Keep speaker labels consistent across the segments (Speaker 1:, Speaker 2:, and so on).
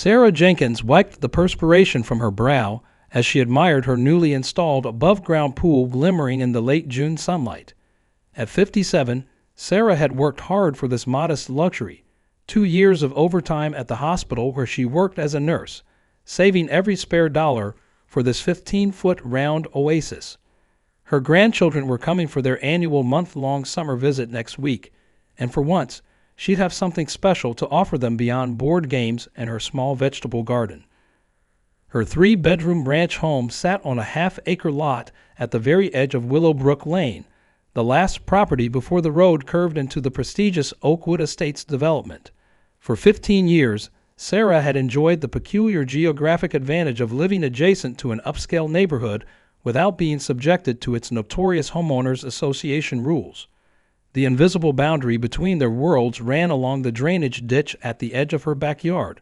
Speaker 1: Sarah Jenkins wiped the perspiration from her brow as she admired her newly installed above-ground pool glimmering in the late June sunlight. At 57, Sarah had worked hard for this modest luxury, 2 years of overtime at the hospital where she worked as a nurse, saving every spare dollar for this 15-foot round oasis. Her grandchildren were coming for their annual month-long summer visit next week, and for once, she'd have something special to offer them beyond board games and her small vegetable garden. Her 3-bedroom ranch home sat on a half-acre lot at the very edge of Willowbrook Lane, the last property before the road curved into the prestigious Oakwood Estates development. For 15 years, Sarah had enjoyed the peculiar geographic advantage of living adjacent to an upscale neighborhood without being subjected to its notorious homeowners association rules. The invisible boundary between their worlds ran along the drainage ditch at the edge of her backyard.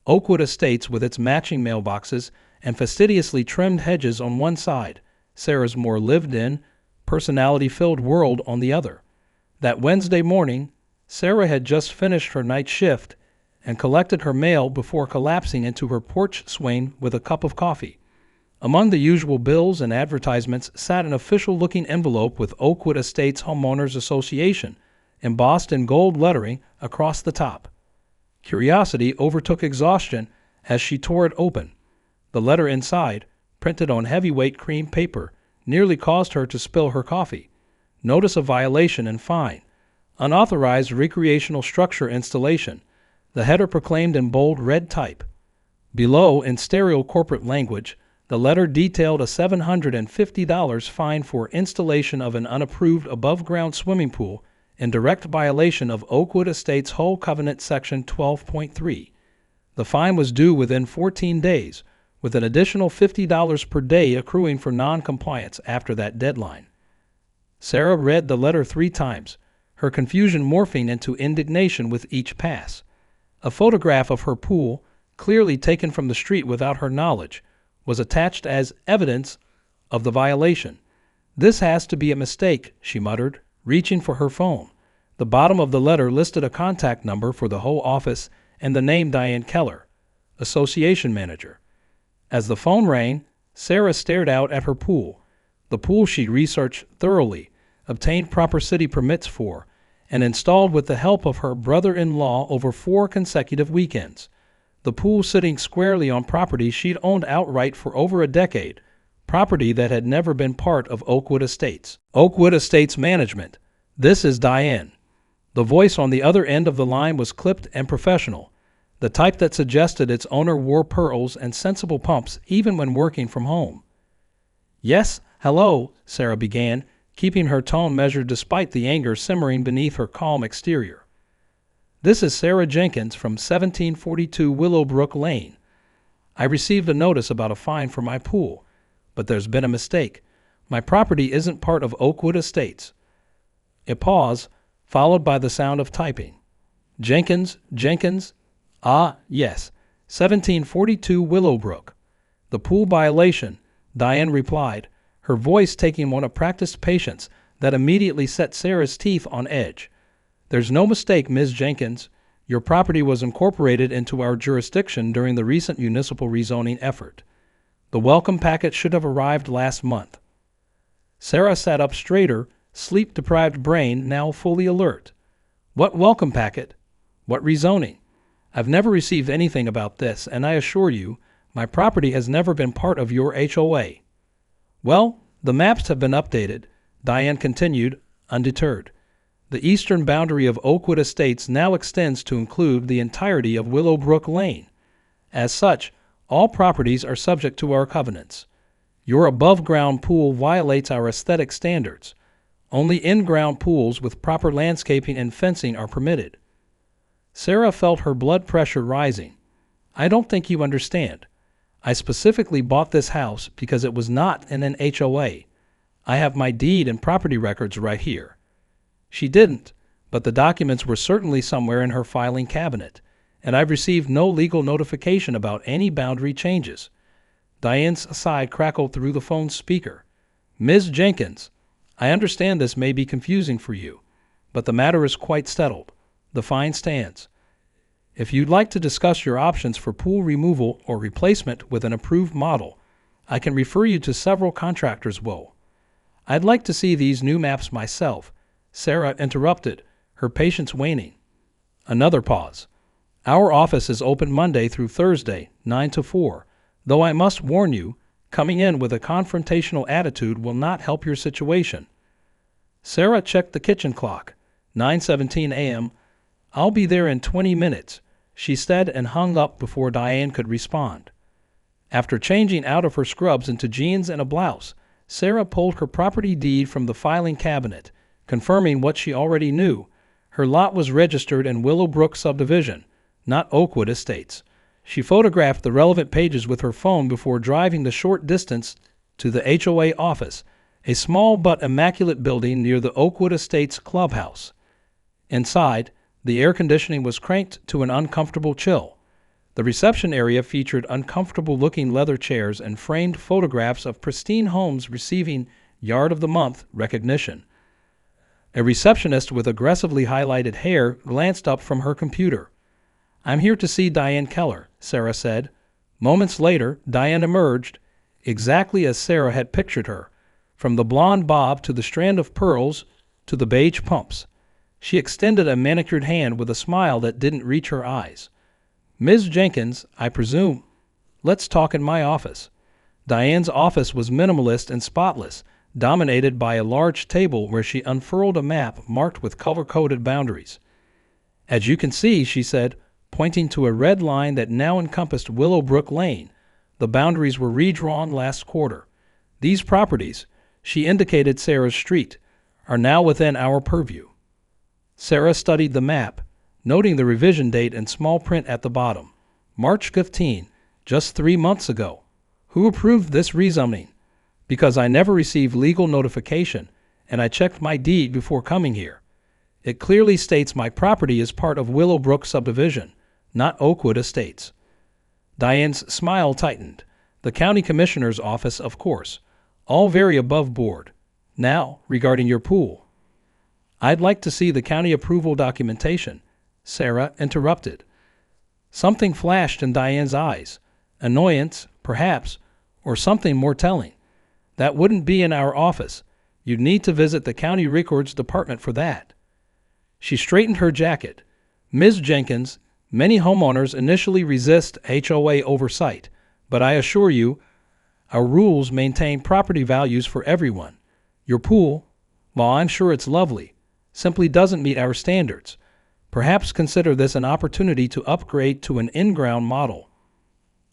Speaker 1: Oakwood Estates, with its matching mailboxes and fastidiously trimmed hedges on one side, Sarah's more lived-in, personality-filled world on the other. That Wednesday morning, Sarah had just finished her night shift and collected her mail before collapsing into her porch swing with a cup of coffee. Among the usual bills and advertisements sat an official-looking envelope with Oakwood Estates Homeowners Association embossed in gold lettering across the top. Curiosity overtook exhaustion as she tore it open. The letter inside, printed on heavyweight cream paper, nearly caused her to spill her coffee. Notice of violation and fine. Unauthorized recreational structure installation. The header proclaimed in bold red type. Below, in stereo corporate language, the letter detailed a $750 fine for installation of an unapproved above-ground swimming pool in direct violation of Oakwood Estates Whole Covenant Section 12.3. The fine was due within 14 days, with an additional $50 per day accruing for non-compliance after that deadline. Sarah read the letter 3 times, her confusion morphing into indignation with each pass. A photograph of her pool, clearly taken from the street without her knowledge, was attached as evidence of the violation. "This has to be a mistake," she muttered, reaching for her phone. The bottom of the letter listed a contact number for the HOA office and the name Diane Keller, association manager. As the phone rang, Sarah stared out at her pool, the pool she'd researched thoroughly, obtained proper city permits for, and installed with the help of her brother-in-law over 4 consecutive weekends. The pool sitting squarely on property she'd owned outright for over a decade, property that had never been part of Oakwood Estates. Oakwood Estates Management. This is Diane. The voice on the other end of the line was clipped and professional, the type that suggested its owner wore pearls and sensible pumps even when working from home. "Yes, hello," Sarah began, keeping her tone measured despite the anger simmering beneath her calm exterior. "This is Sarah Jenkins from 1742 Willowbrook Lane. I received a notice about a fine for my pool, but there's been a mistake. My property isn't part of Oakwood Estates." A pause, followed by the sound of typing. Jenkins? Ah, yes, 1742 Willowbrook. "The pool violation," Diane replied, her voice taking one of practiced patience that immediately set Sarah's teeth on edge. "There's no mistake, Ms. Jenkins. Your property was incorporated into our jurisdiction during the recent municipal rezoning effort. The welcome packet should have arrived last month." Sarah sat up straighter, sleep-deprived brain now fully alert. "What welcome packet? What rezoning? I've never received anything about this, and I assure you, my property has never been part of your HOA. "Well, the maps have been updated," Diane continued, undeterred. "The eastern boundary of Oakwood Estates now extends to include the entirety of Willowbrook Lane. As such, all properties are subject to our covenants. Your above-ground pool violates our aesthetic standards. Only in-ground pools with proper landscaping and fencing are permitted." Sarah felt her blood pressure rising. "I don't think you understand. I specifically bought this house because it was not in an HOA. I have my deed and property records right here." She didn't, but the documents were certainly somewhere in her filing cabinet, and I've received no legal notification about any boundary changes. Diane's sigh crackled through the phone speaker. "Ms. Jenkins, I understand this may be confusing for you, but the matter is quite settled. The fine stands. If you'd like to discuss your options for pool removal or replacement with an approved model, I can refer you to several contractors. Whoa. I'd like to see these new maps myself, Sarah interrupted, her patience waning. Another pause. Our office is open Monday through Thursday, 9 to 4, though I must warn you, coming in with a confrontational attitude will not help your situation. Sarah checked the kitchen clock. 9:17 a.m. I'll be there in 20 minutes, she said and hung up before Diane could respond. After changing out of her scrubs into jeans and a blouse, Sarah pulled her property deed from the filing cabinet, confirming what she already knew. Her lot was registered in Willowbrook subdivision, not Oakwood Estates. She photographed the relevant pages with her phone before driving the short distance to the HOA office, a small but immaculate building near the Oakwood Estates clubhouse. Inside, the air conditioning was cranked to an uncomfortable chill. The reception area featured uncomfortable-looking leather chairs and framed photographs of pristine homes receiving Yard of the Month recognition. A receptionist with aggressively highlighted hair glanced up from her computer. "I'm here to see Diane Keller," Sarah said. Moments later, Diane emerged, exactly as Sarah had pictured her, from the blonde bob to the strand of pearls to the beige pumps. She extended a manicured hand with a smile that didn't reach her eyes. "Ms. Jenkins, I presume. Let's talk in my office." Diane's office was minimalist and spotless, dominated by a large table where she unfurled a map marked with color-coded boundaries. "As you can see," she said, pointing to a red line that now encompassed Willowbrook Lane, the boundaries were redrawn last quarter. "These properties," she indicated Sarah's street, "are now within our purview." Sarah studied the map, noting the revision date in small print at the bottom. March 15, just 3 months ago. Who approved this rezoning? Because I never received legal notification, and I checked my deed before coming here. It clearly states my property is part of Willowbrook subdivision, not Oakwood Estates. Diane's smile tightened. The county commissioner's office, of course. All very above board. Now, regarding your pool. "I'd like to see the county approval documentation," Sarah interrupted. Something flashed in Diane's eyes. Annoyance, perhaps, or something more telling. "That wouldn't be in our office. You'd need to visit the county records department for that." She straightened her jacket. "Ms. Jenkins, many homeowners initially resist HOA oversight, but I assure you, our rules maintain property values for everyone. Your pool, while I'm sure it's lovely, simply doesn't meet our standards. Perhaps consider this an opportunity to upgrade to an in-ground model.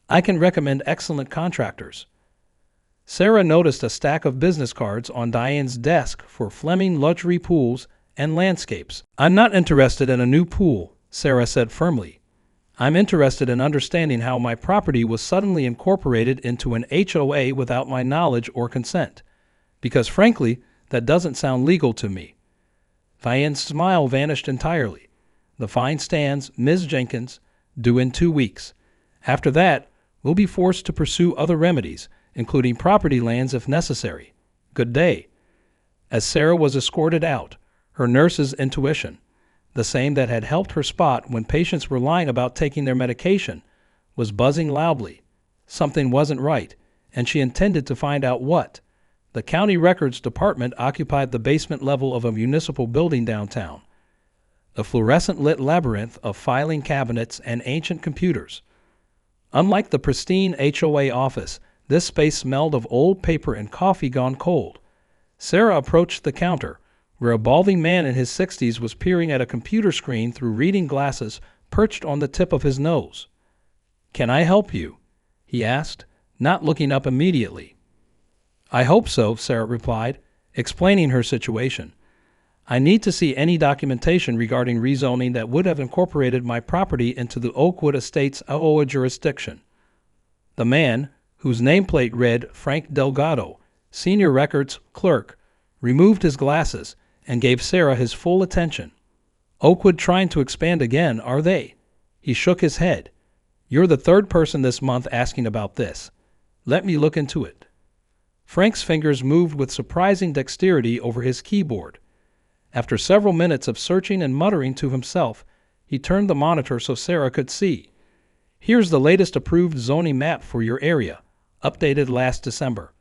Speaker 1: I can recommend excellent contractors." Sarah noticed a stack of business cards on Diane's desk for Fleming luxury pools and landscapes. "I'm not interested in a new pool," Sarah said firmly. "I'm interested in understanding how my property was suddenly incorporated into an HOA without my knowledge or consent. Because frankly, that doesn't sound legal to me." Diane's smile vanished entirely. "The fine stands, Ms. Jenkins, due in 2 weeks. After that, we'll be forced to pursue other remedies, including property lands if necessary. Good day." As Sarah was escorted out, her nurse's intuition, the same that had helped her spot when patients were lying about taking their medication, was buzzing loudly. Something wasn't right, and she intended to find out what. The county records department occupied the basement level of a municipal building downtown, a fluorescent-lit labyrinth of filing cabinets and ancient computers. Unlike the pristine HOA office, this space smelled of old paper and coffee gone cold. Sarah approached the counter, where a balding man in his 60s was peering at a computer screen through reading glasses perched on the tip of his nose. "Can I help you?" he asked, not looking up immediately. "I hope so," Sarah replied, explaining her situation. "I need to see any documentation regarding rezoning that would have incorporated my property into the Oakwood Estates HOA jurisdiction." The man, whose nameplate read Frank Delgado, senior records clerk, removed his glasses and gave Sarah his full attention. "Oakwood trying to expand again, are they?" He shook his head. "You're the third person this month asking about this. Let me look into it." Frank's fingers moved with surprising dexterity over his keyboard. After several minutes of searching and muttering to himself, He turned the monitor so Sarah could see. Here's the latest approved zoning map for your area, updated last December.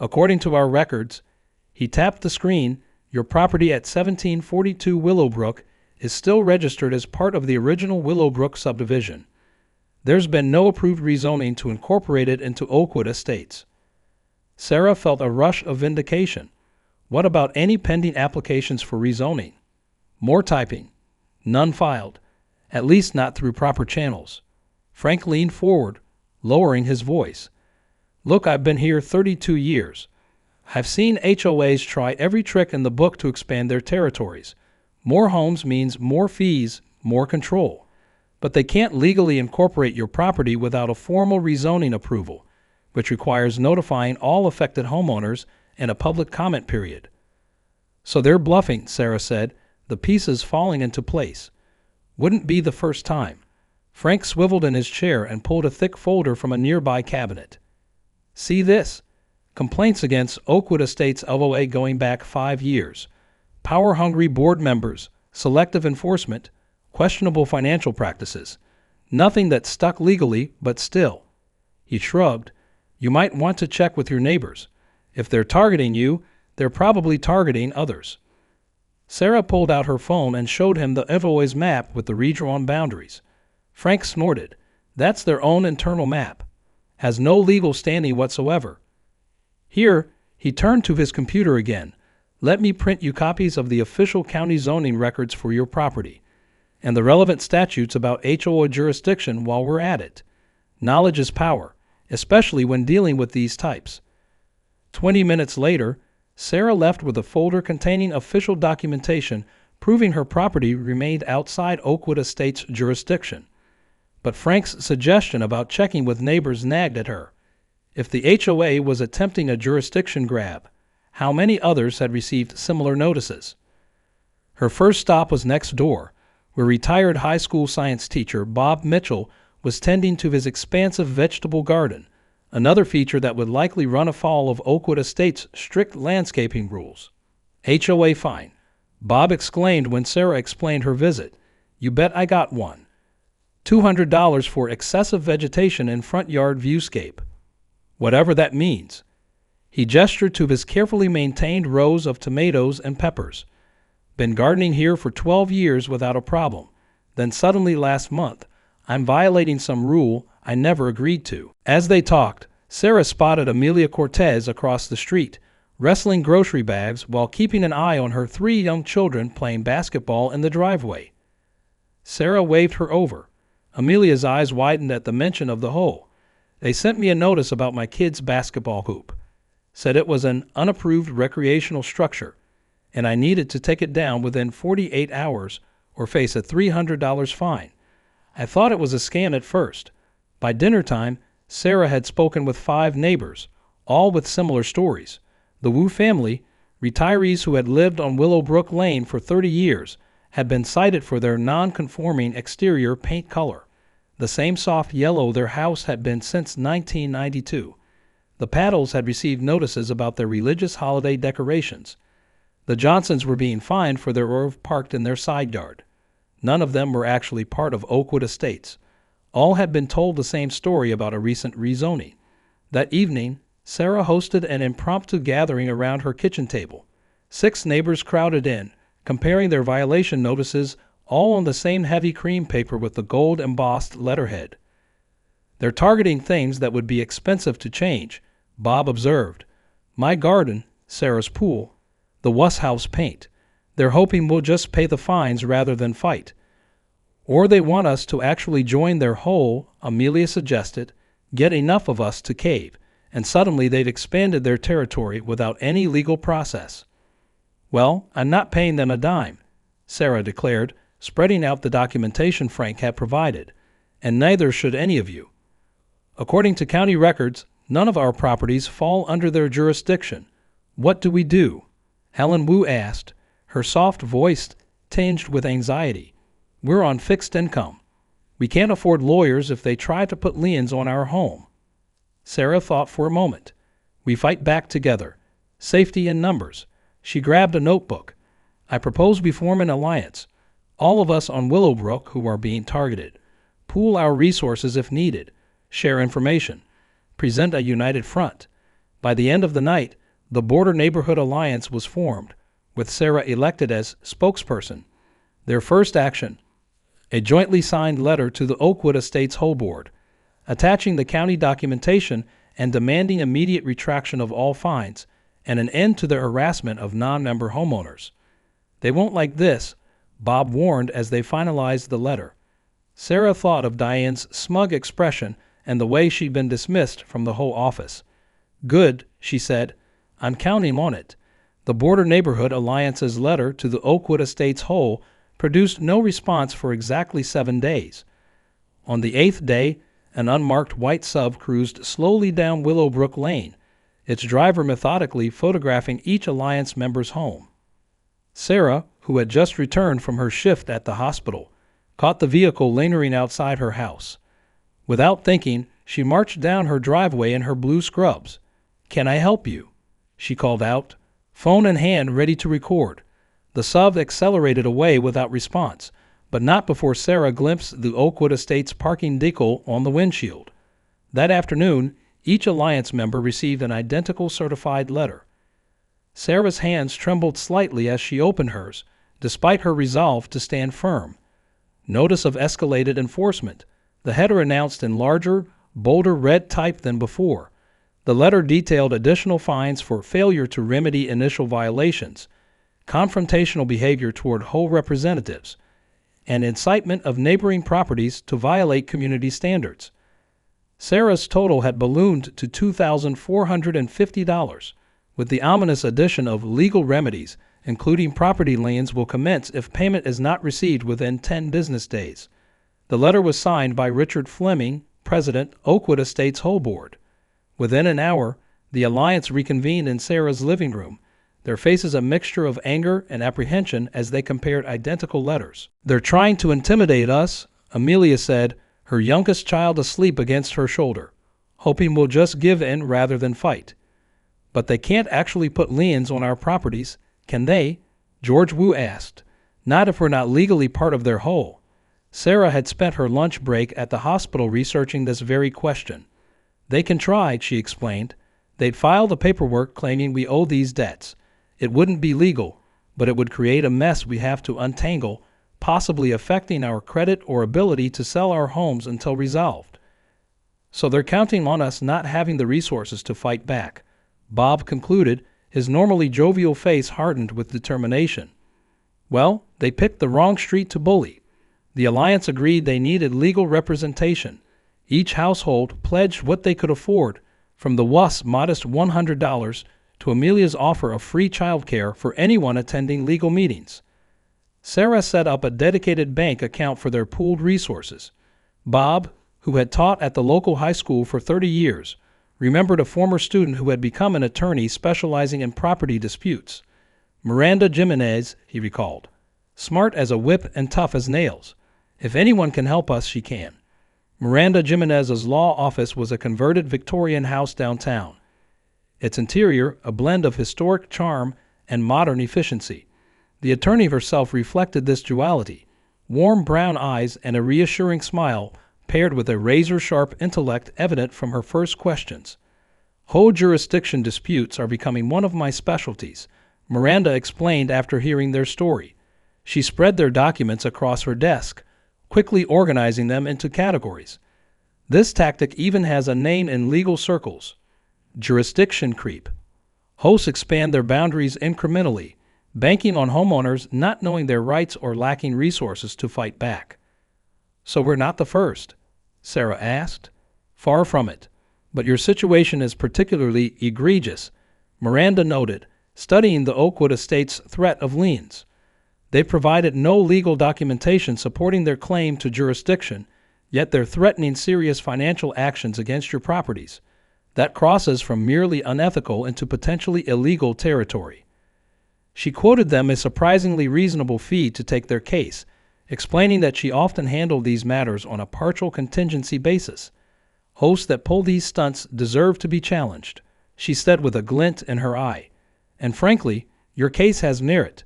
Speaker 1: According to our records, he tapped the screen. Your property at 1742 Willowbrook is still registered as part of the original Willowbrook subdivision. There's been no approved rezoning to incorporate it into Oakwood Estates. Sarah felt a rush of vindication. What about any pending applications for rezoning? More typing. None filed, at least not through proper channels. Frank leaned forward, lowering his voice. Look, I've been here 32 years. I've seen HOAs try every trick in the book to expand their territories. More homes means more fees, more control. But they can't legally incorporate your property without a formal rezoning approval, which requires notifying all affected homeowners and a public comment period. So they're bluffing, Sarah said, the pieces falling into place. Wouldn't be the first time. Frank swiveled in his chair and pulled a thick folder from a nearby cabinet. See this? Complaints against Oakwood Estates HOA going back 5 years. Power-hungry board members, selective enforcement, questionable financial practices. Nothing that stuck legally, but still. He shrugged. You might want to check with your neighbors. If they're targeting you, they're probably targeting others. Sarah pulled out her phone and showed him the HOA's map with the redrawn boundaries. Frank snorted. That's their own internal map. Has no legal standing whatsoever. Here, he turned to his computer again. Let me print you copies of the official county zoning records for your property, and the relevant statutes about HOA jurisdiction while we're at it. Knowledge is power, especially when dealing with these types. 20 minutes later, Sarah left with a folder containing official documentation proving her property remained outside Oakwood Estates jurisdiction. But Frank's suggestion about checking with neighbors nagged at her. If the HOA was attempting a jurisdiction grab, how many others had received similar notices? Her first stop was next door, where retired high school science teacher Bob Mitchell was tending to his expansive vegetable garden, another feature that would likely run afoul of Oakwood Estates' strict landscaping rules. HOA fine, Bob exclaimed when Sarah explained her visit. You bet I got one. $200 for excessive vegetation in front yard viewscape. Whatever that means. He gestured to his carefully maintained rows of tomatoes and peppers. Been gardening here for 12 years without a problem. Then suddenly last month, I'm violating some rule I never agreed to. As they talked, Sarah spotted Amelia Cortez across the street, wrestling grocery bags while keeping an eye on her 3 young children playing basketball in the driveway. Sarah waved her over. Amelia's eyes widened at the mention of the hole. They sent me a notice about my kid's basketball hoop. Said it was an unapproved recreational structure, and I needed to take it down within 48 hours or face a $300 fine. I thought it was a scam at first. By dinner time, Sarah had spoken with 5 neighbors, all with similar stories. The Wu family, retirees who had lived on Willowbrook Lane for 30 years, had been cited for their non-conforming exterior paint color, the same soft yellow their house had been since 1992. The Paddles had received notices about their religious holiday decorations. The Johnsons were being fined for their RV parked in their side yard. None of them were actually part of Oakwood Estates. All had been told the same story about a recent rezoning. That evening, Sarah hosted an impromptu gathering around her kitchen table. 6 neighbors crowded in, comparing their violation notices, all on the same heavy cream paper with the gold-embossed letterhead. They're targeting things that would be expensive to change, Bob observed. My garden, Sarah's pool, the Wuss house paint. They're hoping we'll just pay the fines rather than fight. Or they want us to actually join their hole, Amelia suggested, get enough of us to cave, and suddenly they'd expanded their territory without any legal process. Well, I'm not paying them a dime, Sarah declared, spreading out the documentation Frank had provided, and neither should any of you. According to county records, none of our properties fall under their jurisdiction. What do we do? Helen Wu asked, her soft voice tinged with anxiety. We're on fixed income. We can't afford lawyers if they try to put liens on our home. Sarah thought for a moment. We fight back together. Safety in numbers. She grabbed a notebook. I propose we form an alliance. All of us on Willowbrook who are being targeted. Pool our resources if needed. Share information. Present a united front. By the end of the night, the Border Neighborhood Alliance was formed, with Sarah elected as spokesperson. Their first action: a jointly signed letter to the Oakwood Estates Whole Board, attaching the county documentation and demanding immediate retraction of all fines and an end to the harassment of non-member homeowners. They won't like this, Bob warned as they finalized the letter. Sarah thought of Diane's smug expression and the way she'd been dismissed from the whole office. Good, she said. I'm counting on it. The Border Neighborhood Alliance's letter to the Oakwood Estates Whole produced no response for exactly 7 days. On the 8th day, an unmarked white sub cruised slowly down Willowbrook Lane, its driver methodically photographing each Alliance member's home. Sarah, who had just returned from her shift at the hospital, caught the vehicle lingering outside her house. Without thinking, she marched down her driveway in her blue scrubs. "Can I help you?" she called out, phone in hand ready to record. The sub accelerated away without response, but not before Sarah glimpsed the Oakwood Estates parking decal on the windshield. That afternoon, each Alliance member received an identical certified letter. Sarah's hands trembled slightly as she opened hers, despite her resolve to stand firm. Notice of escalated enforcement. The header announced in larger, bolder red type than before. The letter detailed additional fines for failure to remedy initial violations, confrontational behavior toward whole representatives, and incitement of neighboring properties to violate community standards. Sarah's total had ballooned to $2,450, with the ominous addition of legal remedies, including property liens, will commence if payment is not received within 10 business days. The letter was signed by Richard Fleming, President, Oakwood Estates Whole Board. Within an hour, the Alliance reconvened in Sarah's living room, their faces a mixture of anger and apprehension as they compared identical letters. "They're trying to intimidate us," Amelia said, her youngest child asleep against her shoulder, "hoping we'll just give in rather than fight." "But they can't actually put liens on our properties, can they?" George Wu asked. "Not if we're not legally part of their whole." Sarah had spent her lunch break at the hospital researching this very question. "They can try," she explained. "They'd file the paperwork claiming we owe these debts. It wouldn't be legal, but it would create a mess we have to untangle, possibly affecting our credit or ability to sell our homes until resolved. So they're counting on us not having the resources to fight back," Bob concluded, his normally jovial face hardened with determination. "Well, they picked the wrong street to bully. The Alliance agreed they needed legal representation. Each household pledged what they could afford, from the WUS's modest $100 to Amelia's offer of free childcare for anyone attending legal meetings. Sarah set up a dedicated bank account for their pooled resources. Bob, who had taught at the local high school for 30 years, remembered a former student who had become an attorney specializing in property disputes. Miranda Jimenez, he recalled. "Smart as a whip and tough as nails. If anyone can help us, she can." Miranda Jimenez's law office was a converted Victorian house downtown. Its interior, a blend of historic charm and modern efficiency. The attorney herself reflected this duality: warm brown eyes and a reassuring smile paired with a razor-sharp intellect evident from her first questions. "Whole jurisdiction disputes are becoming one of my specialties," Miranda explained after hearing their story. She spread their documents across her desk, quickly organizing them into categories. This tactic even has a name in legal circles: jurisdiction creep. Hosts expand their boundaries incrementally, banking on homeowners not knowing their rights or lacking resources to fight back. "So we're not the first?" Sarah asked. "Far from it. But your situation is particularly egregious," Miranda noted, studying the Oakwood Estates' threat of liens. "They provided no legal documentation supporting their claim to jurisdiction, yet they're threatening serious financial actions against your properties. That crosses from merely unethical into potentially illegal territory." She quoted them a surprisingly reasonable fee to take their case, explaining that she often handled these matters on a partial contingency basis. "Hosts that pull these stunts deserve to be challenged," she said with a glint in her eye. "And frankly, your case has merit.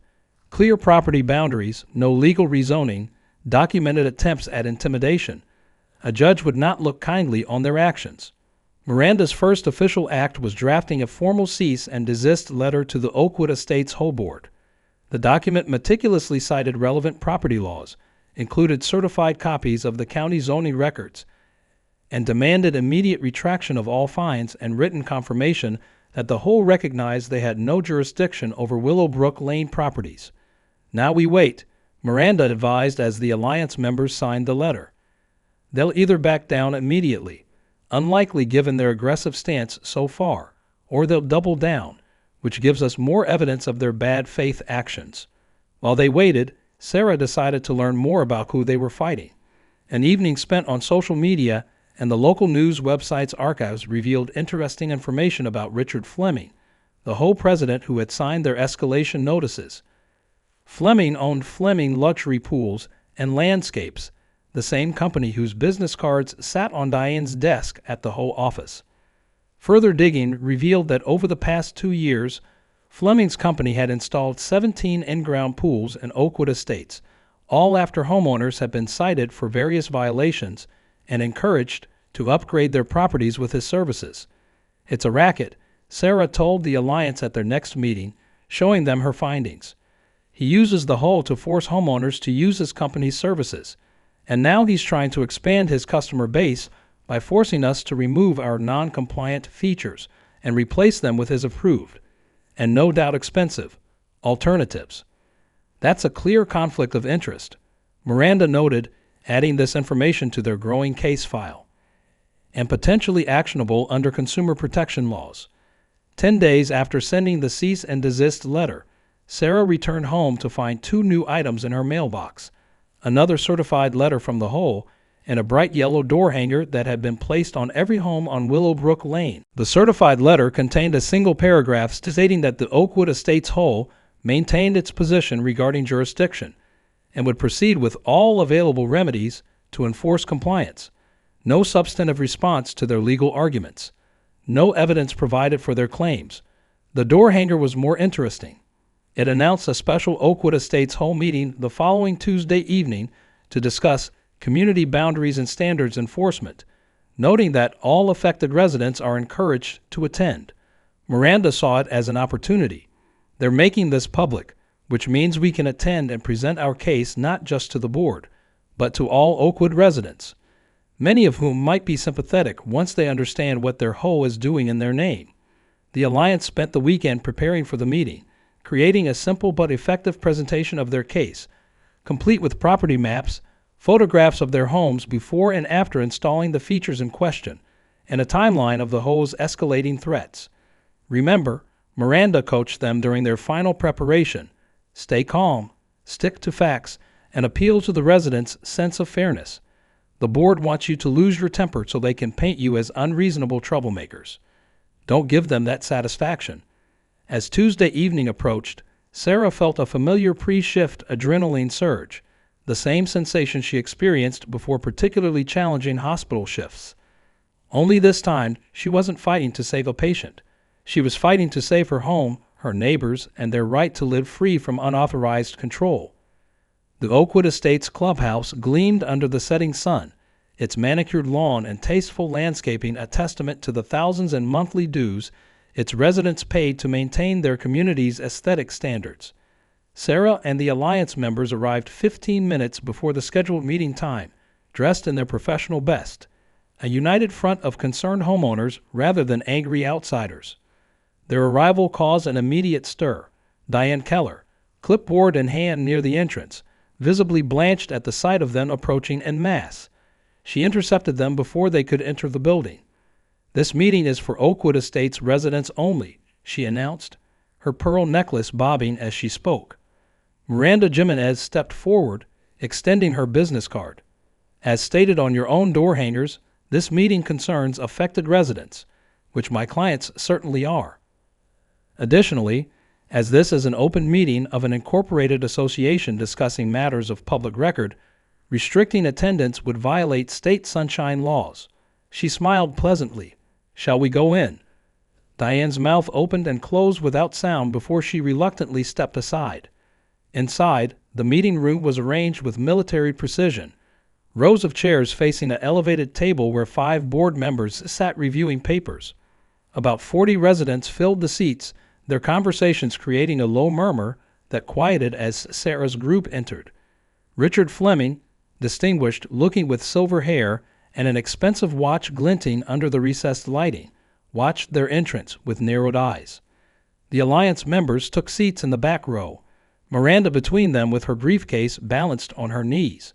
Speaker 1: Clear property boundaries, no legal rezoning, documented attempts at intimidation. A judge would not look kindly on their actions. Miranda's first official act was drafting a formal cease and desist letter to the Oakwood Estates Whole Board. The document meticulously cited relevant property laws, included certified copies of the county zoning records, and demanded immediate retraction of all fines and written confirmation that the whole recognized they had no jurisdiction over Willowbrook Lane properties. Now we wait, Miranda advised as the Alliance members signed the letter. They'll either back down immediately, unlikely given their aggressive stance so far, or they'll double down, which gives us more evidence of their bad faith actions. While they waited, Sarah decided to learn more about who they were fighting. An evening spent on social media and the local news website's archives revealed interesting information about Richard Fleming, the Whole president who had signed their escalation notices. Fleming owned Fleming Luxury Pools and Landscapes, the same company whose business cards sat on Diane's desk at the Whole office. Further digging revealed that over the past 2 years, Fleming's company had installed 17 in-ground pools in Oakwood Estates, all after homeowners had been cited for various violations and encouraged to upgrade their properties with his services. It's a racket, Sarah told the Alliance at their next meeting, showing them her findings. He uses the Whole to force homeowners to use his company's services, and now he's trying to expand his customer base by forcing us to remove our non-compliant features and replace them with his approved, and no doubt expensive, alternatives. That's a clear conflict of interest, Miranda noted, adding this information to their growing case file, and potentially actionable under consumer protection laws. 10 days after sending the cease and desist letter, Sarah returned home to find 2 new items in her mailbox, another certified letter from the Whole, and a bright yellow door hanger that had been placed on every home on Willowbrook Lane. The certified letter contained a single paragraph stating that the Oakwood Estates Whole maintained its position regarding jurisdiction and would proceed with all available remedies to enforce compliance. No substantive response to their legal arguments. No evidence provided for their claims. The door hanger was more interesting. It announced a special Oakwood Estates Whole meeting the following Tuesday evening to discuss community boundaries and standards enforcement, noting that all affected residents are encouraged to attend. Miranda saw it as an opportunity. They're making this public, which means we can attend and present our case not just to the board, but to all Oakwood residents, many of whom might be sympathetic once they understand what their Whole is doing in their name. The Alliance spent the weekend preparing for the meeting, creating a simple but effective presentation of their case, complete with property maps, photographs of their homes before and after installing the features in question, and a timeline of the Whole's escalating threats. Remember, Miranda coached them during their final preparation. Stay calm, stick to facts, and appeal to the residents' sense of fairness. The board wants you to lose your temper so they can paint you as unreasonable troublemakers. Don't give them that satisfaction. As Tuesday evening approached, Sarah felt a familiar pre-shift adrenaline surge, the same sensation she experienced before particularly challenging hospital shifts. Only this time, she wasn't fighting to save a patient. She was fighting to save her home, her neighbors, and their right to live free from unauthorized control. The Oakwood Estates clubhouse gleamed under the setting sun, its manicured lawn and tasteful landscaping a testament to the thousands in monthly dues its residents paid to maintain their community's aesthetic standards. Sarah and the Alliance members arrived 15 minutes before the scheduled meeting time, dressed in their professional best, a united front of concerned homeowners rather than angry outsiders. Their arrival caused an immediate stir. Diane Keller, clipboard in hand near the entrance, visibly blanched at the sight of them approaching en masse. She intercepted them before they could enter the building. "This meeting is for Oakwood Estates residents only," she announced, her pearl necklace bobbing as she spoke. Miranda Jimenez stepped forward, extending her business card. "As stated on your own door hangers, this meeting concerns affected residents, which my clients certainly are. Additionally, as this is an open meeting of an incorporated association discussing matters of public record, restricting attendance would violate state sunshine laws." She smiled pleasantly. "Shall we go in?" Diane's mouth opened and closed without sound before she reluctantly stepped aside. Inside, the meeting room was arranged with military precision. Rows of chairs facing an elevated table where 5 board members sat reviewing papers. About 40 residents filled the seats, their conversations creating a low murmur that quieted as Sarah's group entered. Richard Fleming, distinguished, looking with silver hair and an expensive watch glinting under the recessed lighting, watched their entrance with narrowed eyes. The Alliance members took seats in the back row, Miranda between them with her briefcase balanced on her knees.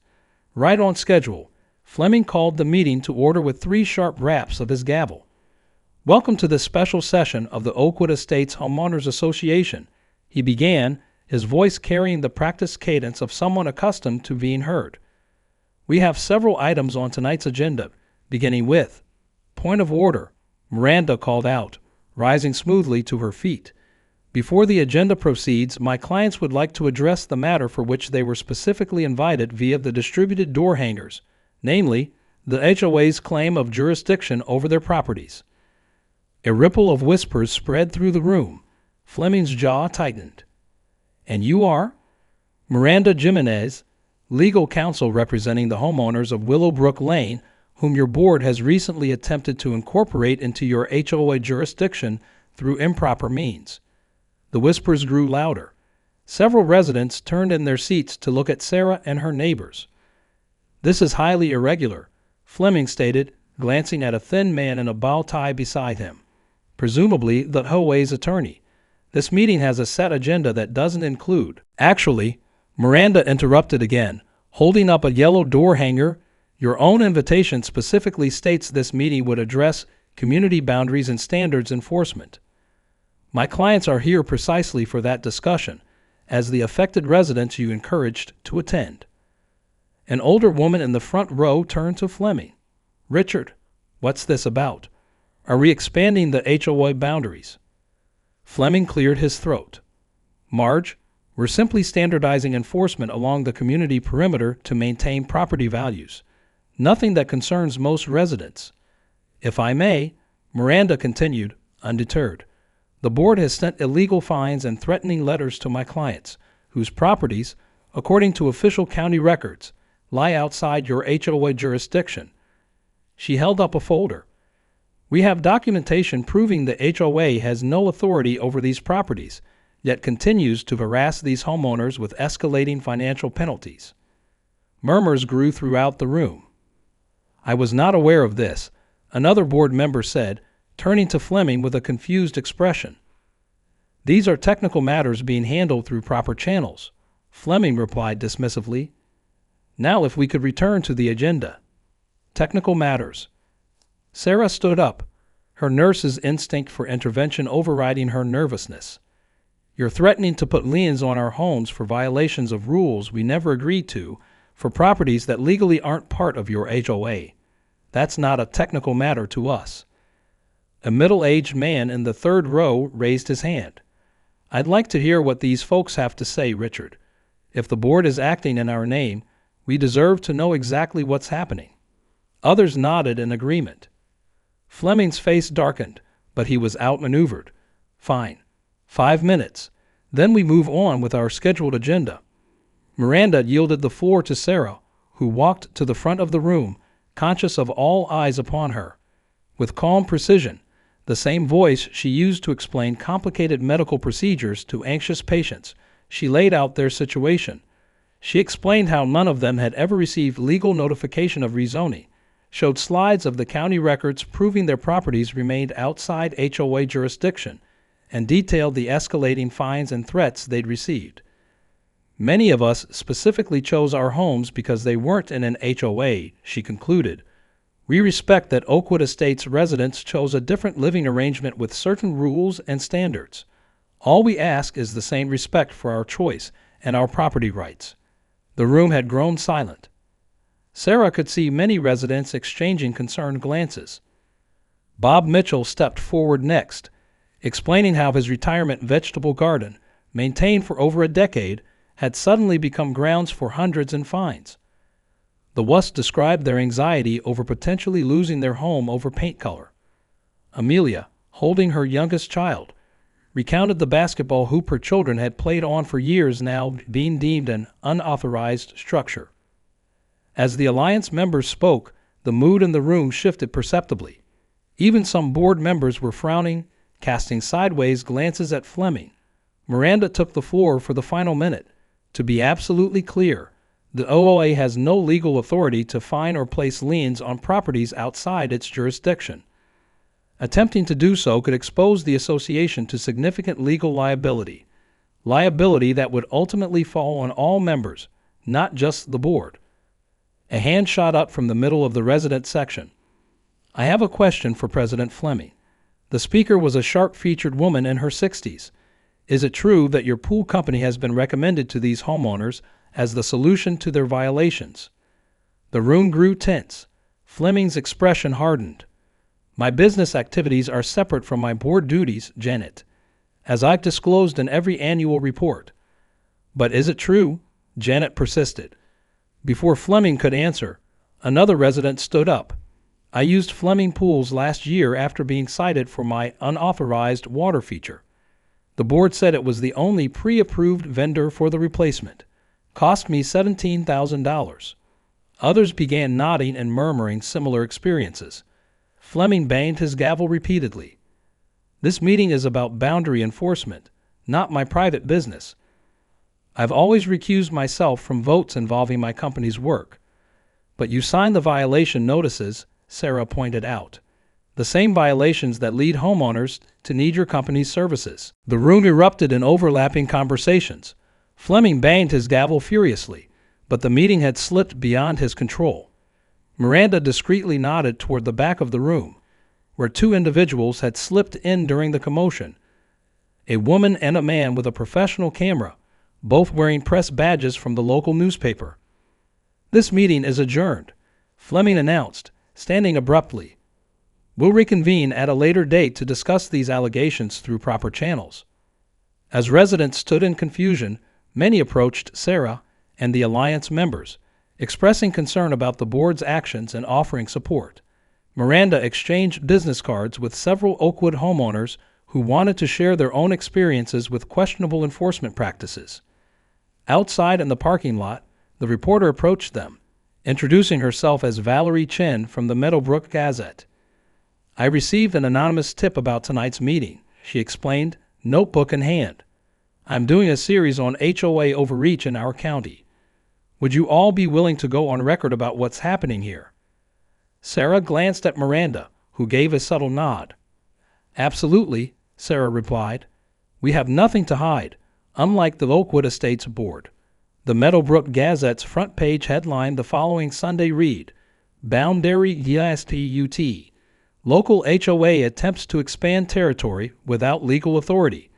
Speaker 1: Right on schedule, Fleming called the meeting to order with 3 sharp raps of his gavel. "Welcome to this special session of the Oakwood Estates Homeowners Association," he began, his voice carrying the practiced cadence of someone accustomed to being heard. "We have several items on tonight's agenda, beginning with—" "Point of order," Miranda called out, rising smoothly to her feet. "Before the agenda proceeds, my clients would like to address the matter for which they were specifically invited via the distributed door hangers, namely, the HOA's claim of jurisdiction over their properties." A ripple of whispers spread through the room. Fleming's jaw tightened. "And you are?" "Miranda Jimenez, legal counsel representing the homeowners of Willowbrook Lane, whom your board has recently attempted to incorporate into your HOA jurisdiction through improper means." The whispers grew louder. Several residents turned in their seats to look at Sarah and her neighbors. "This is highly irregular," Fleming stated, glancing at a thin man in a bow tie beside him, presumably the HOA's attorney. "This meeting has a set agenda that doesn't include—" "Actually," Miranda interrupted again, holding up a yellow door hanger, "your own invitation specifically states this meeting would address community boundaries and standards enforcement. My clients are here precisely for that discussion, as the affected residents you encouraged to attend." An older woman in the front row turned to Fleming. "Richard, what's this about? Are we expanding the HOA boundaries?" Fleming cleared his throat. "Marge, we're simply standardizing enforcement along the community perimeter to maintain property values. Nothing that concerns most residents. If I may," Miranda continued, undeterred, "the board has sent illegal fines and threatening letters to my clients, whose properties, according to official county records, lie outside your HOA jurisdiction." She held up a folder. "We have documentation proving the HOA has no authority over these properties, yet continues to harass these homeowners with escalating financial penalties." Murmurs grew throughout the room. "I was not aware of this," another board member said, turning to Fleming with a confused expression. "These are technical matters being handled through proper channels," Fleming replied dismissively. "Now if we could return to the agenda." Technical matters. Sarah stood up, her nurse's instinct for intervention overriding her nervousness. "You're threatening to put liens on our homes for violations of rules we never agreed to, for properties that legally aren't part of your HOA. That's not a technical matter to us." A middle-aged man in the third row raised his hand. "I'd like to hear what these folks have to say, Richard. If the board is acting in our name, we deserve to know exactly what's happening." Others nodded in agreement. Fleming's face darkened, but he was outmaneuvered. "Fine. 5 minutes. Then we move on with our scheduled agenda." Miranda yielded the floor to Sarah, who walked to the front of the room, conscious of all eyes upon her. With calm precision, the same voice she used to explain complicated medical procedures to anxious patients, she laid out their situation. She explained how none of them had ever received legal notification of rezoning, showed slides of the county records proving their properties remained outside HOA jurisdiction, and detailed the escalating fines and threats they'd received. "Many of us specifically chose our homes because they weren't in an HOA," she concluded. "We respect that Oakwood Estates residents chose a different living arrangement with certain rules and standards. All we ask is the same respect for our choice and our property rights." The room had grown silent. Sarah could see many residents exchanging concerned glances. Bob Mitchell stepped forward next, explaining how his retirement vegetable garden, maintained for over a decade, had suddenly become grounds for hundreds in fines. The Wusts described their anxiety over potentially losing their home over paint color. Amelia, holding her youngest child, recounted the basketball hoop her children had played on for years, now being deemed an unauthorized structure. As the Alliance members spoke, the mood in the room shifted perceptibly. Even some board members were frowning, casting sideways glances at Fleming. Miranda took the floor for the final minute. To be absolutely clear, the HOA has no legal authority to fine or place liens on properties outside its jurisdiction. Attempting to do so could expose the association to significant legal liability that would ultimately fall on all members, not just the board. A hand shot up from the middle of the resident section. "I have a question for President Fleming." The speaker was a sharp-featured woman in her 60s. "Is it true that your pool company has been recommended to these homeowners as the solution to their violations?" The room grew tense. Fleming's expression hardened. "My business activities are separate from my board duties, Janet, as I've disclosed in every annual report." "But is it true?" Janet persisted. Before Fleming could answer, another resident stood up. "I used Fleming Pools last year after being cited for my unauthorized water feature. The board said it was the only pre-approved vendor for the replacement. Cost me $17,000. Others began nodding and murmuring similar experiences. Fleming banged his gavel repeatedly. "This meeting is about boundary enforcement, not my private business. I've always recused myself from votes involving my company's work." "But you signed the violation notices," Sarah pointed out. "The same violations that lead homeowners to need your company's services." The room erupted in overlapping conversations. Fleming banged his gavel furiously, but the meeting had slipped beyond his control. Miranda discreetly nodded toward the back of the room, where two individuals had slipped in during the commotion. A woman and a man with a professional camera, both wearing press badges from the local newspaper. "This meeting is adjourned," Fleming announced, standing abruptly. "We'll reconvene at a later date to discuss these allegations through proper channels." As residents stood in confusion, many approached Sarah and the Alliance members, expressing concern about the board's actions and offering support. Miranda exchanged business cards with several Oakwood homeowners who wanted to share their own experiences with questionable enforcement practices. Outside in the parking lot, the reporter approached them, introducing herself as Valerie Chen from the Meadowbrook Gazette. "I received an anonymous tip about tonight's meeting," she explained, notebook in hand. "I'm doing a series on HOA overreach in our county. Would you all be willing to go on record about what's happening here?" Sarah glanced at Miranda, who gave a subtle nod. "Absolutely," Sarah replied. "We have nothing to hide, unlike the Oakwood Estates Board." The Meadowbrook Gazette's front page headlined the following Sunday read, "Boundary Dispute. Local HOA attempts to expand territory without legal authority."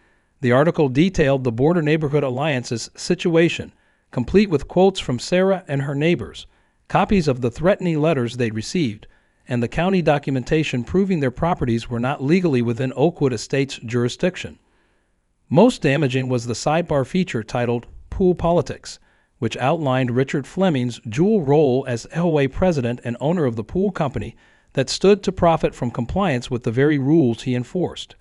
Speaker 1: The article detailed the Border Neighborhood Alliance's situation, complete with quotes from Sarah and her neighbors, copies of the threatening letters they'd received, and the county documentation proving their properties were not legally within Oakwood Estates' jurisdiction. Most damaging was the sidebar feature titled Pool Politics, which outlined Richard Fleming's dual role as HOA president and owner of the pool company that stood to profit from compliance with the very rules he enforced.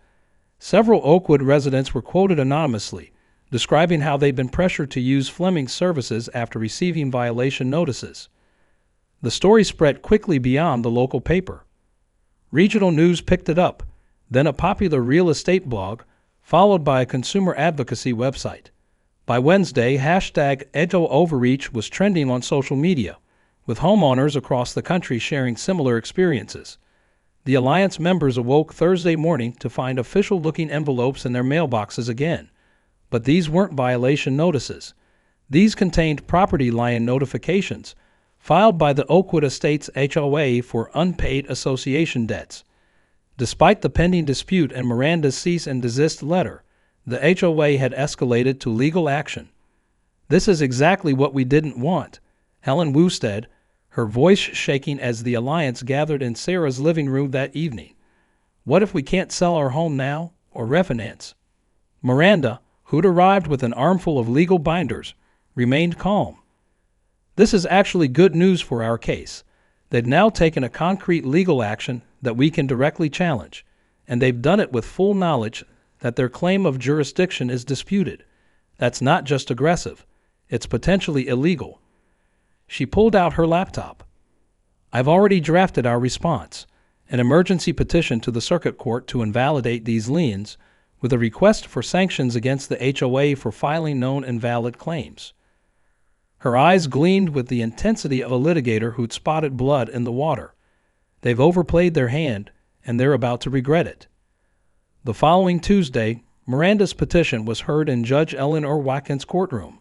Speaker 1: Several Oakwood residents were quoted anonymously, describing how they'd been pressured to use Fleming's services after receiving violation notices. The story spread quickly beyond the local paper. Regional news picked it up, then a popular real estate blog, followed by a consumer advocacy website. By Wednesday, hashtag #HOAoverreach was trending on social media, with homeowners across the country sharing similar experiences. The Alliance members awoke Thursday morning to find official-looking envelopes in their mailboxes again. But these weren't violation notices. These contained property line notifications filed by the Oakwood Estates HOA for unpaid association debts. Despite the pending dispute and Miranda's cease and desist letter, the HOA had escalated to legal action. "This is exactly what we didn't want," Helen Woosted, her voice shaking as the Alliance gathered in Sarah's living room that evening. "What if we can't sell our home now or refinance?" Miranda, who'd arrived with an armful of legal binders, remained calm. "This is actually good news for our case. They've now taken a concrete legal action that we can directly challenge, and they've done it with full knowledge that their claim of jurisdiction is disputed. That's not just aggressive. It's potentially illegal. She pulled out her laptop. I've already drafted our response, an emergency petition to the circuit court to invalidate these liens, with a request for sanctions against the HOA for filing known invalid claims. Her eyes gleamed with the intensity of a litigator who'd spotted blood in the water. They've overplayed their hand, and they're about to regret it. The following Tuesday, Miranda's petition was heard in Judge Eleanor Watkins' courtroom.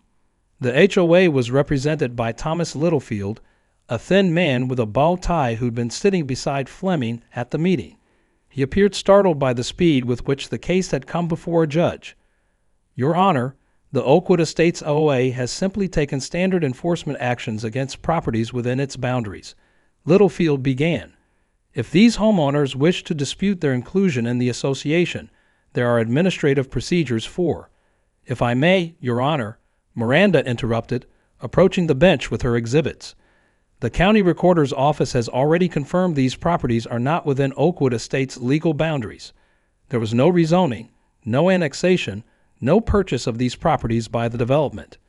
Speaker 1: The HOA was represented by Thomas Littlefield, a thin man with a bow tie who'd been sitting beside Fleming at the meeting. He appeared startled by the speed with which the case had come before a judge. Your Honor, the Oakwood Estates HOA has simply taken standard enforcement actions against properties within its boundaries, Littlefield began. If these homeowners wish to dispute their inclusion in the association, there are administrative procedures for. If I may, Your Honor, Miranda interrupted, approaching the bench with her exhibits. The county recorder's office has already confirmed these properties are not within Oakwood Estates' legal boundaries. There was no rezoning, no annexation, no purchase of these properties by the development.